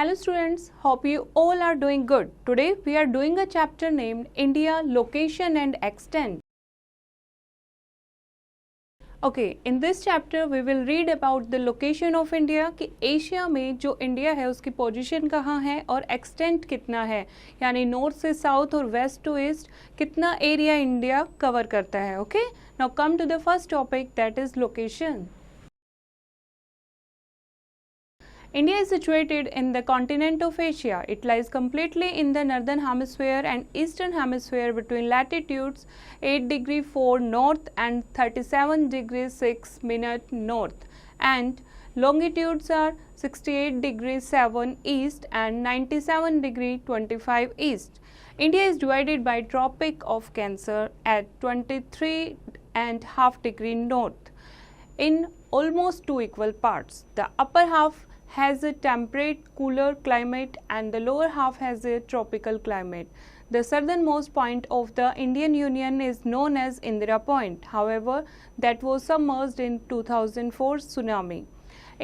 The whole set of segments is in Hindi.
Hello students, hope you all are doing good. Today we are doing a chapter named India Location and Extent. Okay, in this chapter we will read about the location of India कि एशिया में जो इंडिया है उसकी पोजीशन कहाँ है और एक्सटेंट कितना है, यानी नॉर्थ से साउथ और वेस्ट टू ईस्ट कितना एरिया इंडिया कवर करता है. Okay, now come to the first topic that is location. India is situated in the continent of Asia. It lies completely in the northern hemisphere and eastern hemisphere between latitudes 8 degree 4 north and 37 degree 6 minute north, and longitudes are 68 degree 7 east and 97 degree 25 east. India is divided by Tropic of Cancer at 23.5 degree north in almost two equal parts. The upper half has a temperate cooler climate and the lower half has a tropical climate. The southernmost point of the Indian Union is known as Indira Point. However, that was submerged in 2004 tsunami.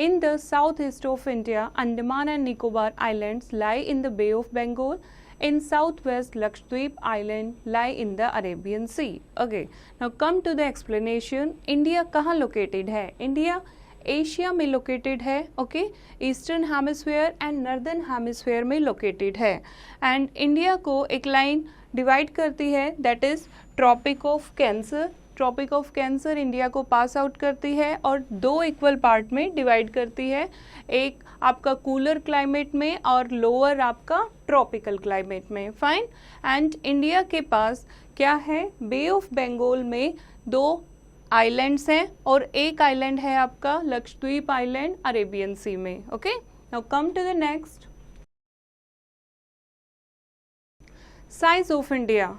In the southeast of India, Andaman and Nicobar Islands lie in the Bay of Bengal. In southwest, Lakshadweep Island lie in the Arabian Sea. Okay, now come to the explanation. India कहाँ located है? India एशिया में लोकेटेड है. Okay, eastern hemisphere and northern hemisphere में लोकेटेड है. एंड इंडिया को एक लाइन डिवाइड करती है that is Tropic of Cancer. Tropic of Cancer India को पास आउट करती है और दो इक्वल पार्ट में डिवाइड करती है, एक आपका कूलर क्लाइमेट में और लोअर आपका ट्रॉपिकल क्लाइमेट में. फाइन. एंड इंडिया के पास क्या है? बे ऑफ बंगाल में दो आइलैंड्स हैं और एक आइलैंड है आपका लक्षद्वीप आइलैंड अरेबियन सी में. Okay, now come to the next. Size of India.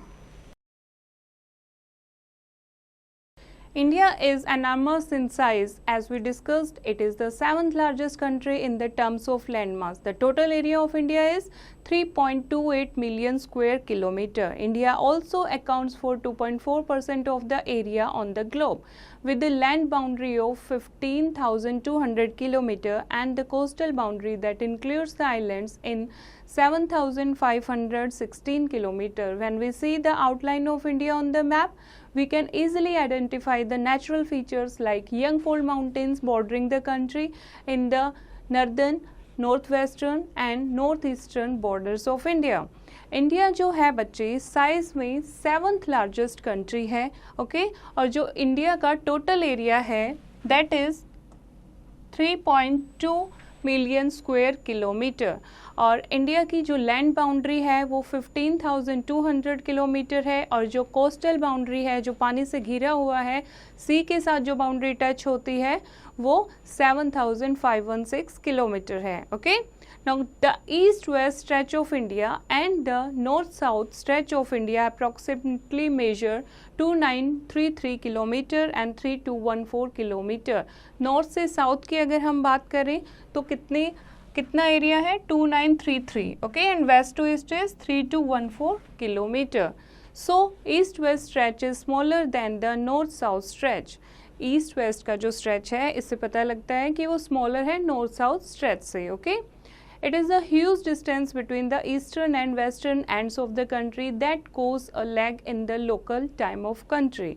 India is enormous in size. As we discussed, it is the 7th largest country in the terms of landmass. The total area of India is 3.28 million square kilometer. India also accounts for 2.4% of the area on the globe, with the land boundary of 15,200 kilometer and the coastal boundary that includes the islands in 7,516 kilometer. When we see the outline of India on the map, we can easily identify the natural features like Yangfold Mountains bordering the country in the northern, northwestern and northeastern borders of India. India जो है बच्चे साइज में 7th लार्जेस्ट कंट्री है. ओके, और जो इंडिया का टोटल एरिया है that is 3.2 million square kilometre. और इंडिया की जो लैंड बाउंड्री है वो 15,200 किलोमीटर है और जो कोस्टल बाउंड्री है, जो पानी से घिरा हुआ है, सी के साथ जो बाउंड्री टच होती है वो 7,516 किलोमीटर है. Okay, now the east-west stretch of India and the north-south stretch of India approximately measure 2933 kilometer and 3214 kilometer. North से साउथ की अगर हम बात करें तो कितना एरिया है? 2933. Okay, and west to east is 3214 kilometre. So east west stretch is smaller than the north south stretch. East west का जो स्ट्रेच है इससे पता लगता है कि वो स्मॉलर है नॉर्थ साउथ स्ट्रेच से. Okay, it is a huge distance between the eastern and western ends of the country that cause a lag in the local time of country.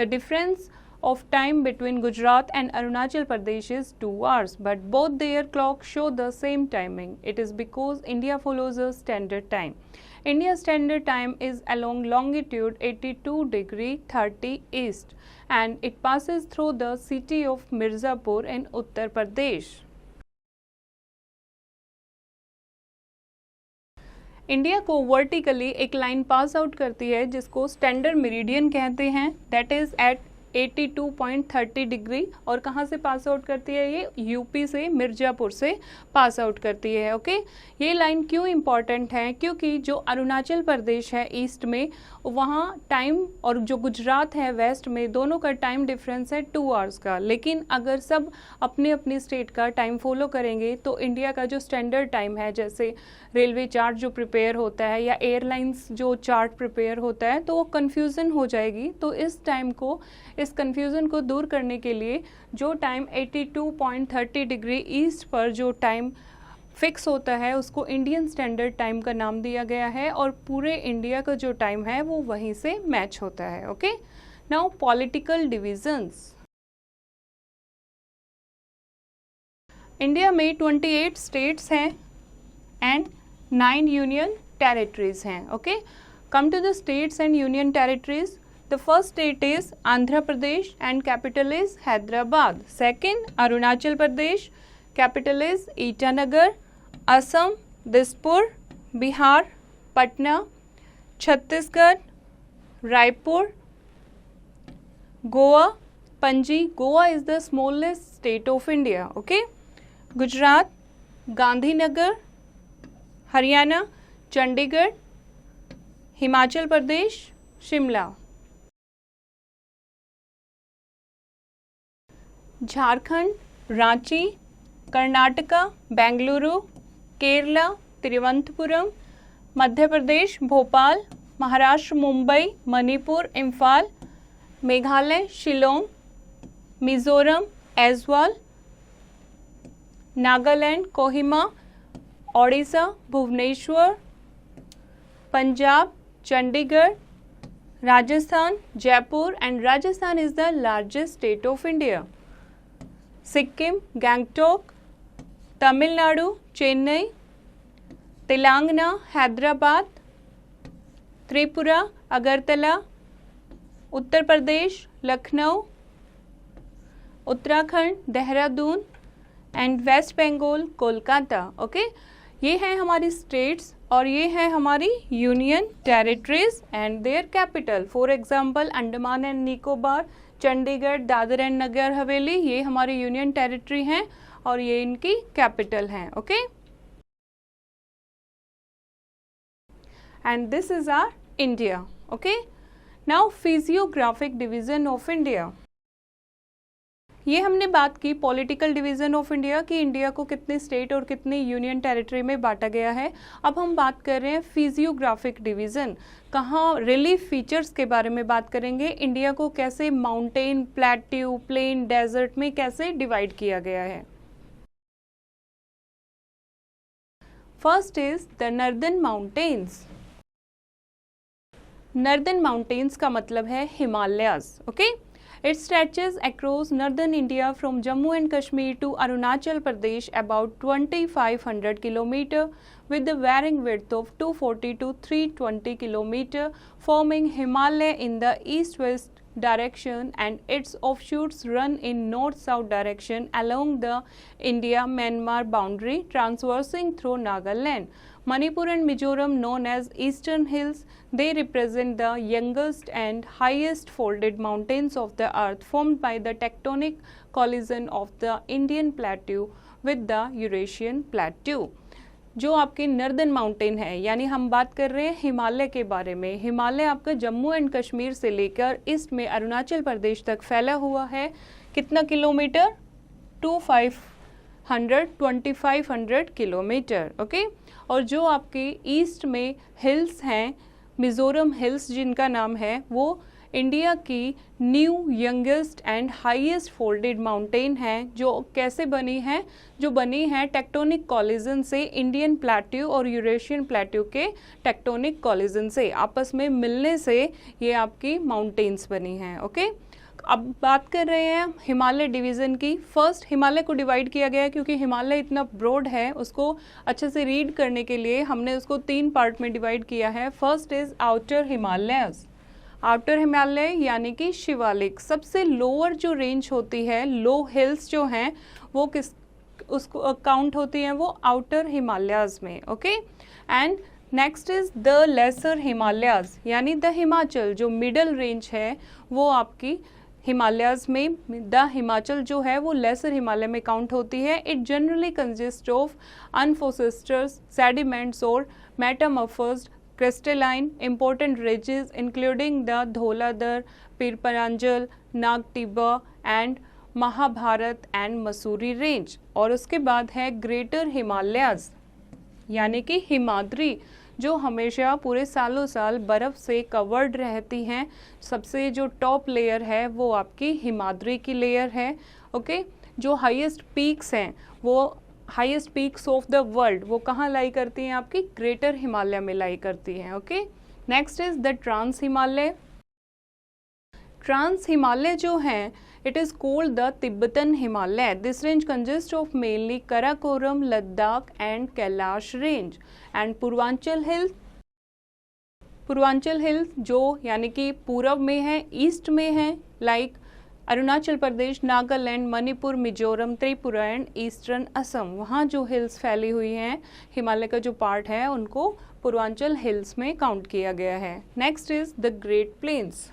The difference of time between Gujarat and Arunachal Pradesh is 2 hours, but both their clocks show the same timing. It is because India follows a standard time. India's standard time is along longitude 82 degree 30 east and it passes through the city of Mirzapur in Uttar Pradesh. India को वर्टिकली एक लाइन पास आउट करती है जिसको स्टैंडर्ड मेरिडियन कहते हैं, दैट इज़ एट 82.30 डिग्री. और कहाँ से पास आउट करती है? ये यूपी से, मिर्ज़ापुर से पास आउट करती है. ओके, ये लाइन क्यों इम्पॉर्टेंट है? क्योंकि जो अरुणाचल प्रदेश है ईस्ट में, वहाँ टाइम और जो गुजरात है वेस्ट में, दोनों का टाइम डिफरेंस है 2 आवर्स का. लेकिन अगर सब अपने अपनी स्टेट का टाइम फॉलो करेंगे तो इंडिया का जो स्टैंडर्ड टाइम है, जैसे रेलवे चार्ट जो प्रिपेयर होता है या एयरलाइंस जो चार्ट प्रिपेयर होता है, तो वो कन्फ्यूज़न हो जाएगी. तो इस कन्फ्यूज़न को दूर करने के लिए जो टाइम 82.30 डिग्री ईस्ट पर जो टाइम फिक्स होता है उसको इंडियन स्टैंडर्ड टाइम का नाम दिया गया है और पूरे इंडिया का जो टाइम है वो वहीं से मैच होता है। Okay, now political divisions. India में 28 स्टेट्स हैं एंड 9 यूनियन टेरिटरीज हैं। Okay, come to the states and union territories. The first state is Andhra Pradesh and capital is Hyderabad. Second, Arunachal Pradesh, capital is Itanagar. Assam, Dispur. Bihar, Patna. Chhattisgarh, Raipur. Goa, Panji. Goa is the smallest state of India. Okay. Gujarat, Gandhinagar. Haryana, Chandigarh. Himachal Pradesh, Shimla. Jharkhand, Ranchi. Karnataka, Bengaluru. Kerala, Thiruvananthapuram. Madhya Pradesh, Bhopal. Maharashtra, Mumbai. Manipur, Imphal. Meghalaya, Shillong. Mizoram, Aizawl. Nagaland, Kohima. Odisha, Bhubaneswar. Punjab, Chandigarh. Rajasthan, Jaipur. And Rajasthan is the largest state of India. Sikkim, Gangtok. Tamil Nadu, Chennai. Telangana, Hyderabad. Tripura, Agartala. Uttar Pradesh, Lucknow. Uttarakhand, Dehradun. And West Bengal, Kolkata. Okay, ये हैं हमारी स्टेट्स और ये है हमारी union territories and their capital. For example, Andaman and Nicobar, Chandigarh, Dadar and Nagar Haveli, ये हमारी यूनियन टेरिटरी हैं और ये इनकी कैपिटल हैं। Okay, and this is our India. Okay, now physiographic division of India. ये हमने बात की पॉलिटिकल डिवीजन ऑफ इंडिया कि इंडिया को कितने स्टेट और कितनी यूनियन टेरिटरी में बांटा गया है। अब हम बात कर रहे हैं फिजियोग्राफिक डिवीजन, कहाँ रिलीफ फीचर्स के बारे में बात करेंगे। इंडिया को कैसे माउंटेन, प्लेट्यू, प्लेन, डेजर्ट में कैसे डिवाइड किया गया है। First is the northern mountains. Northern mountains का मतलब है Himalayas. Okay, It stretches across northern India from Jammu and Kashmir to Arunachal Pradesh about 2500 km with the varying width of 240 to 320 km, forming Himalaya in the east-west direction, and its offshoots run in north-south direction along the India-Myanmar boundary, traversing through Nagaland. Manipur and Mizoram, known as Eastern Hills, they represent the youngest and highest folded mountains of the earth, formed by the tectonic collision of the Indian Plateau with the Eurasian Plateau. जो आपके नॉर्दर्न माउंटेन है, यानी हम बात कर रहे हैं हिमालय के बारे में। हिमालय आपका जम्मू एंड कश्मीर से लेकर ईस्ट में अरुणाचल प्रदेश तक फैला हुआ है। कितना किलोमीटर? 2500 किलोमीटर। ओके, और जो आपके ईस्ट में हिल्स हैं, मिज़ोरम हिल्स जिनका नाम है, वो इंडिया की new youngest and highest folded mountain है, जो कैसे बनी है? जो बनी है टेक्टोनिक कॉलिजन से, इंडियन प्लेट्यू और यूरेशियन प्लेट्यू के टेक्टोनिक कॉलिजन से आपस में मिलने से ये आपकी माउंटेन्स बनी हैं। ओके, अब बात कर रहे हैं हिमालय डिवीज़न की। फर्स्ट, हिमालय को डिवाइड किया गया है क्योंकि हिमालय इतना ब्रॉड है, उसको अच्छे से रीड करने के लिए हमने उसको 3 पार्ट में डिवाइड किया है। First is outer Himalayas. Outer Himalaya यानी कि शिवालिक, सबसे लोअर जो रेंज होती है, लो हिल्स जो हैं वो किस उसको काउंट होती हैं, वो आउटर हिमालयाज में। Okay, and next is the lesser Himalayas, यानी द हिमाचल जो मिडल रेंज है वो आपकी हिमालयाज में, द हिमाचल जो है वो लेसर हिमालय में काउंट होती है। इट जनरली कंसिस्ट ऑफ अनफोसिस्टर्स, सेडिमेंट्स और metamorphosed crystalline important ridges including the Dholadhar, Pirparanjal, Nagtiba and Mahabharat and Mussoorie range. और उसके बाद है ग्रेटर हिमालयाज यानी कि हिमाद्री, जो हमेशा पूरे सालों साल बर्फ़ से कवर्ड रहती हैं। सबसे जो टॉप लेयर है वो आपकी हिमाद्री की लेयर है। ओके, जो हाईएस्ट पीक्स हैं वो highest peaks of the world वो कहाँ लाई करती हैं? आपकी ग्रेटर हिमालय में लाई करती हैं। Okay, next is the trans Himalaya. Trans Himalaya जो है it is called the Tibetan Himalaya. This range consist of mainly Karakoram, Ladakh and Kailash range and Purvanchal hills. Purvanchal hills जो यानी कि पूर्व में है, ईस्ट में है, like Arunachal Pradesh, Nagaland, Manipur, Mizoram, Tripura and eastern Assam, वहाँ जो हिल्स फैली हुई हैं, हिमालय का जो पार्ट है उनको पूर्वांचल हिल्स में काउंट किया गया है। Next is the great plains.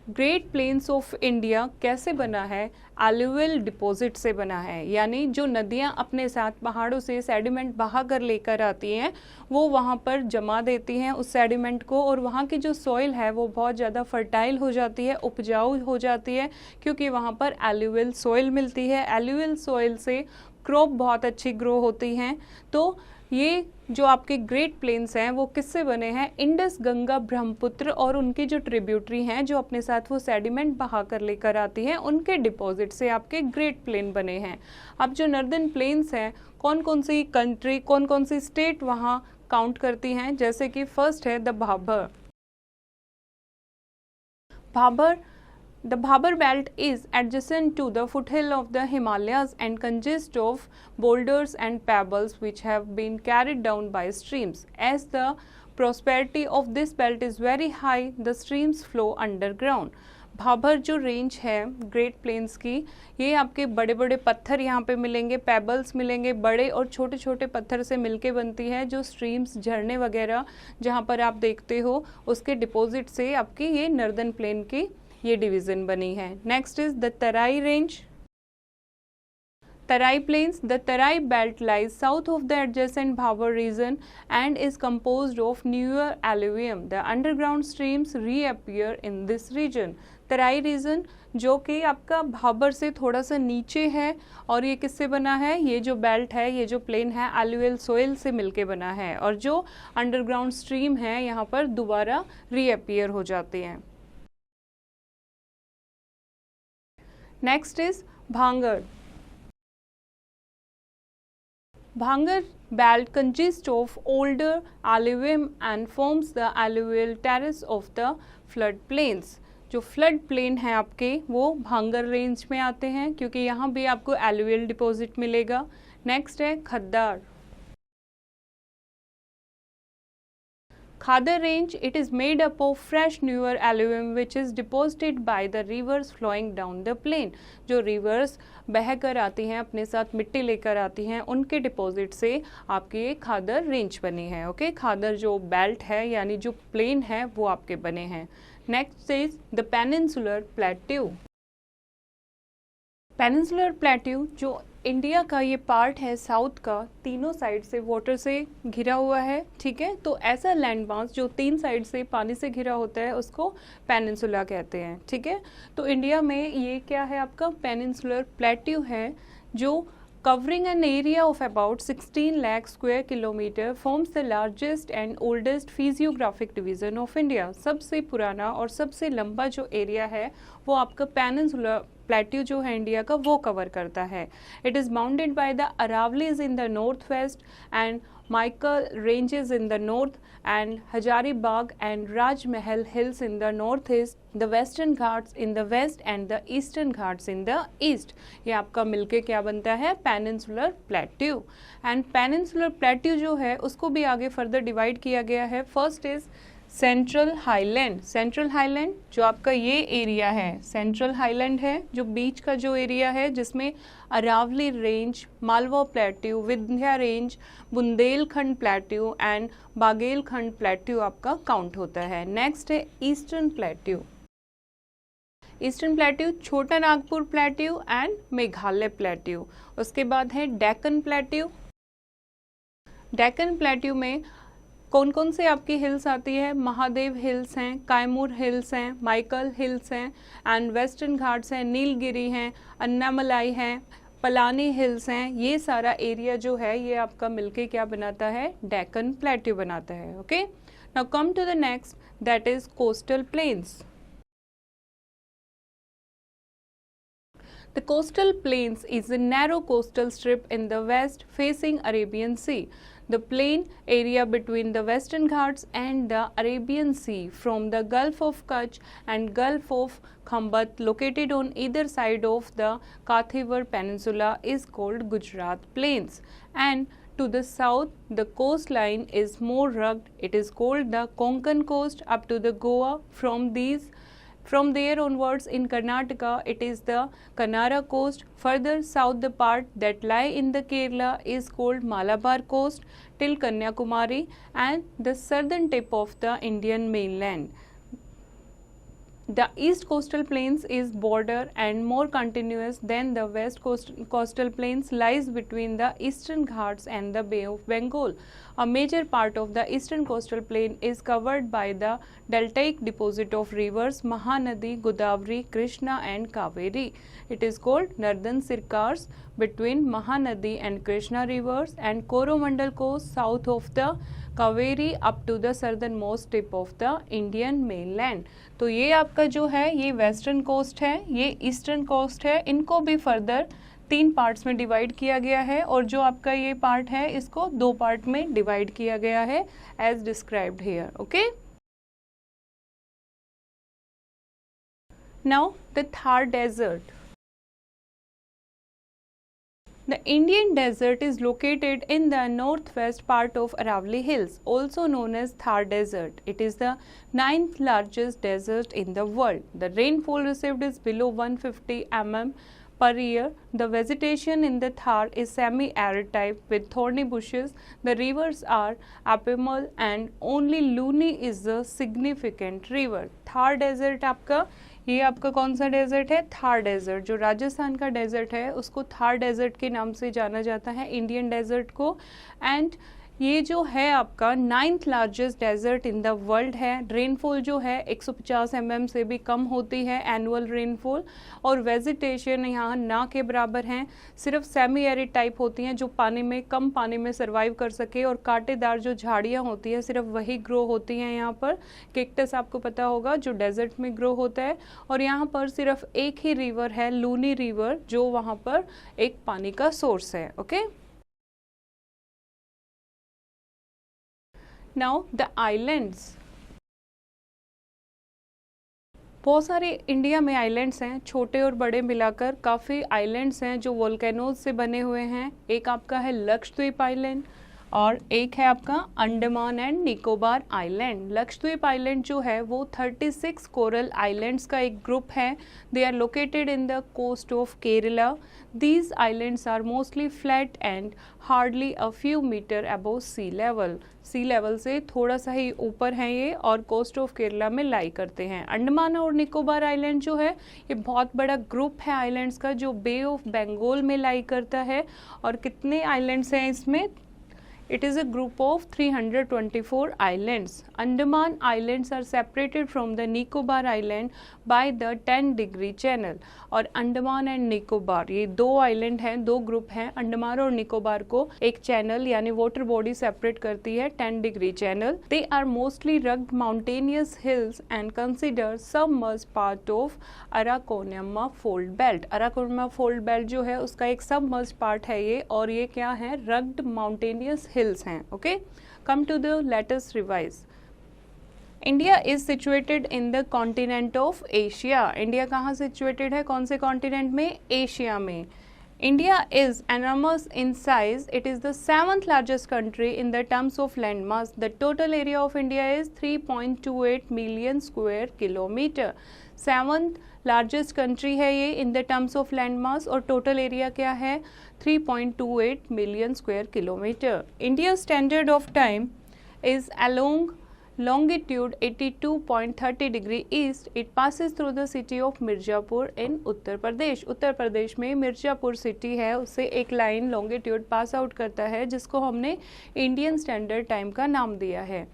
Great plains of India कैसे बना है? एलुवियल डिपॉजिट से बना है, यानी जो नदियाँ अपने साथ पहाड़ों से सेडिमेंट बहा कर लेकर आती हैं वो वहाँ पर जमा देती हैं उस सेडिमेंट को, और वहाँ की जो सॉइल है वो बहुत ज़्यादा फर्टाइल हो जाती है, उपजाऊ हो जाती है, क्योंकि वहाँ पर एलुवियल सॉइल मिलती है। एलुवियल सॉइल से क्रॉप बहुत अच्छी ग्रो होती हैं। तो ये जो आपके ग्रेट प्लेन्स हैं वो किससे बने हैं? इंडस, गंगा, ब्रह्मपुत्र और उनकी जो ट्रिब्यूटरी हैं जो अपने साथ वो सेडिमेंट बहा कर लेकर आती हैं, उनके डिपॉजिट से आपके ग्रेट प्लेन बने हैं। अब जो नर्दर्न प्लेन्स हैं, कौन कौन सी कंट्री, कौन कौन सी स्टेट वहाँ काउंट करती हैं? जैसे कि फर्स्ट है the Bhabar. Bhabar The Bhabur belt is adjacent to the foothill of the Himalayas and consists of boulders and pebbles which have been carried down by streams. As the prosperity of this belt is very high, the streams flow underground. Bhabar जो रेंज है ग्रेट प्लेन्स की, ये आपके बड़े बड़े पत्थर यहाँ पे मिलेंगे, पेबल्स मिलेंगे, बड़े और छोटे छोटे पत्थर से मिलके बनती है, जो स्ट्रीम्स, झरने वगैरह जहाँ पर आप देखते हो उसके डिपॉजिट से आपकी ये नर्दर्न प्लेन की ये डिवीजन बनी है। Next is the Terai range. Terai plains. The Terai belt lies south of the adjacent Bhabar region and is composed of newer alluvium. The underground streams reappear in this region. Terai region जो कि आपका भाबर से थोड़ा सा नीचे है, और ये किससे बना है? ये जो बेल्ट है, ये जो प्लेन है, एलुवियल सोइल से मिलके बना है, और जो अंडरग्राउंड स्ट्रीम है यहाँ पर दोबारा रीअपियर हो जाते हैं। Next is Bhangar. Bhangar belt consists of older alluvium and forms the alluvial terrace of the flood plains. जो फ्लड प्लेन है आपके वो भांगर रेंज में आते हैं, क्योंकि यहाँ भी आपको एलुवियल डिपॉजिट मिलेगा। नेक्स्ट है खद्दार। Khadar range, it is made up of fresh newer alluvium which is deposited by the rivers flowing down the plain. जो rivers बह कर आती हैं, अपने साथ मिट्टी लेकर आती हैं, उनके डिपॉजिट से आपकी ये खादर रेंज बनी है। ओके, खादर जो बेल्ट है यानी जो प्लेन है वो आपके बने हैं। Next is the peninsular plateau. Peninsular plateau जो इंडिया का ये पार्ट है साउथ का, तीनों साइड से वाटर से घिरा हुआ है, ठीक है। तो ऐसा लैंड मास जो तीन साइड से पानी से घिरा होता है उसको पेनिनसुला कहते हैं, ठीक है। तो इंडिया में ये क्या है? आपका पेनिनसुलर प्लेट्यू है, जो covering an area of about 16 lakh square kilometer forms the largest and oldest physiographic division of India. सबसे पुराना और सबसे लंबा जो एरिया है वो आपका पेनिनसुलर प्लेट्यू जो है इंडिया का वो कवर करता है। It is bounded by the Aravallis in the north west and Maikal ranges in the north and Hazaribagh and Rajmahal hills in the north east, the western Ghats in the west and the eastern Ghats in the east. ये आपका मिलके क्या बनता है? Peninsular plateau. And peninsular plateau जो है उसको भी आगे फर्दर डिवाइड किया गया है। First is central highland. Central highland जो आपका ये एरिया है, सेंट्रल हाईलैंड है जो बीच का जो एरिया है, जिसमें Aravalli range, Malwa plateau, Vindhya range, Bundelkhand plateau and Baghelkhand plateau आपका काउंट होता है। नेक्स्ट है eastern plateau. Eastern plateau, Chota Nagpur plateau and Meghalaya plateau. उसके बाद है डेक्कन प्लेट्यू। डेक्कन प्लेट्यू में कौन कौन से आपकी हिल्स आती है? महादेव हिल्स हैं, कायमूर हिल्स हैं, माइकल हिल्स हैं एंड वेस्टर्न घाट्स हैं, नीलगिरी हैं, अन्नामलाई हैं, पलानी हिल्स हैं। ये सारा एरिया जो है ये आपका मिलके क्या बनाता है? डेक्कन प्लेट्यू बनाता है। Okay, now come to the next, that is coastal plains. The coastal plains is a narrow coastal strip in the west facing Arabian Sea. The plain area between the Western Ghats and the Arabian Sea from the Gulf of Kutch and Gulf of Khambat located on either side of the Kathiawar Peninsula is called Gujarat Plains, and to the south the coastline is more rugged. It is called the Konkan coast up to the Goa. From there onwards in Karnataka it is the Kannara coast. Further south the part that lie in the Kerala is called Malabar coast till Kanyakumari and the southern tip of the Indian mainland. The east coastal plains is broader and more continuous than the west coastal plains, lies between the eastern Ghats and the Bay of Bengal. A major part of the eastern coastal plain is covered by the deltaic deposit of rivers Mahanadi, Godavari, Krishna and Kaveri. It is called Northern Circars between Mahanadi and Krishna rivers and Coromandel coast south of the Kaveri up to the southernmost tip of the Indian mainland. तो ये आपका जो है ये वेस्टर्न कोस्ट है, ये ईस्टर्न कोस्ट है, इनको भी फर्दर 3 पार्ट्स में डिवाइड किया गया है और जो आपका ये पार्ट है इसको 2 पार्ट में डिवाइड किया गया है as described here. Okay, now the Thar desert. The Indian desert is located in the northwest part of Aravalli Hills, also known as Thar Desert. It is the 9th largest desert in the world. The rainfall received is below 150 mm per year. The vegetation in the Thar is semi-arid type with thorny bushes. The rivers are abysmal and only Luni is the significant river. Thar Desert आपका ये आपका कौन सा डेजर्ट है? थार डेजर्ट. जो राजस्थान का डेजर्ट है उसको थार डेजर्ट के नाम से जाना जाता है, इंडियन डेजर्ट को. एंड ये जो है आपका 9th largest desert in the world है. रेनफॉल जो है 150 mm से भी कम होती है एनुअल रेनफॉल और वेजिटेशन यहाँ ना के बराबर हैं. सिर्फ सेमी एरिड टाइप होती हैं जो पानी में कम पानी में सर्वाइव कर सके और कांटेदार जो झाड़ियाँ होती हैं सिर्फ वही ग्रो होती हैं यहाँ पर. केक्टस आपको पता होगा जो डेजर्ट में ग्रो होता है और यहाँ पर सिर्फ एक ही रिवर है, लूनी रिवर, जो वहाँ पर एक पानी का सोर्स है. Okay, now the islands. बहुत सारे इंडिया में आइलैंड्स हैं, छोटे और बड़े मिलाकर काफ़ी आइलैंड्स हैं जो वोल्केनोज से बने हुए हैं. एक आपका है लक्षद्वीप आइलैंड और एक है आपका Andaman and Nicobar island. Lakshadweep island जो है वो 36 कोरल आइलैंड्स का एक ग्रुप है. They are located in the coast of Kerala. These islands are mostly flat and hardly a few metre above sea level. Sea level से थोड़ा सा ही ऊपर हैं ये और कोस्ट ऑफ केरला में लाई करते हैं. अंडमान और निकोबार आइलैंड जो है ये बहुत बड़ा ग्रुप है आइलैंड्स का जो बे ऑफ बंगाल में लाई करता है. और कितने आइलैंड्स हैं इसमें? It is a group of 324 islands. Andaman Islands are separated from the Nicobar Island by the 10-degree channel. और अंडमान एंड निकोबार ये 2 आइलैंड हैं, 2 ग्रुप हैं. अंडमान और निकोबार को एक चैनल यानी वाटर बॉडी सेपरेट करती है, 10-degree channel. They are mostly rugged mountainous hills and consider submerged part of Arakan Yoma fold belt. Arakan Yoma fold belt जो है उसका एक सबमर्ज्ड पार्ट है ये और ये क्या है? रग्ड माउंटेनियस हिल्स हैं. Okay, come to the latest revise. India is situated in the continent of Asia. India कहाँ सिचुएटेड है? कौन से कॉन्टिनेंट में? एशिया में. India is enormous in size. It is the 7th largest country in the terms of land mass. The total area of India is 3.28 million square kilometer. 7th largest country है ये in the terms of land mass और total area क्या है? 3.28 million square kilometer. India's standard of time is along longitude 82.30 degree east. It passes through the city of Mirzapur in Uttar Pradesh. Uttar Pradesh में मिर्ज़ापुर सिटी है, उससे एक लाइन लॉन्गिट्यूड पास आउट करता है जिसको हमने इंडियन स्टैंडर्ड टाइम का नाम दिया है.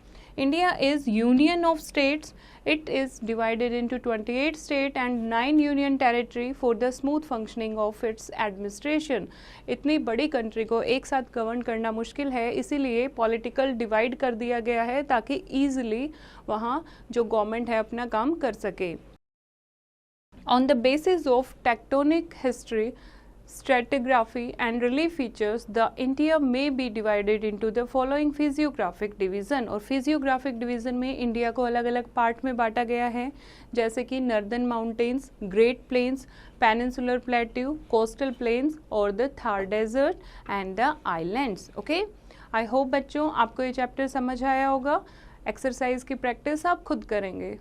India is union of states. It is divided into 28 state and 9 union territory for the smooth functioning of its administration. इतनी बड़ी कंट्री को एक साथ गवर्न करना मुश्किल है, इसीलिए पॉलिटिकल डिवाइड कर दिया गया है ताकि ईजिली वहाँ जो गवर्नमेंट है अपना काम कर सके. On the basis of tectonic history, stratigraphy and relief features, the India may be divided into the following physiographic division. और physiographic division में इंडिया को अलग अलग पार्ट में बांटा गया है, जैसे कि northern mountains, great plains, peninsular plateau, coastal plains और the Thar desert and the islands. Okay, I hope बच्चों आपको ये चैप्टर समझ आया होगा. एक्सरसाइज की प्रैक्टिस आप खुद करेंगे.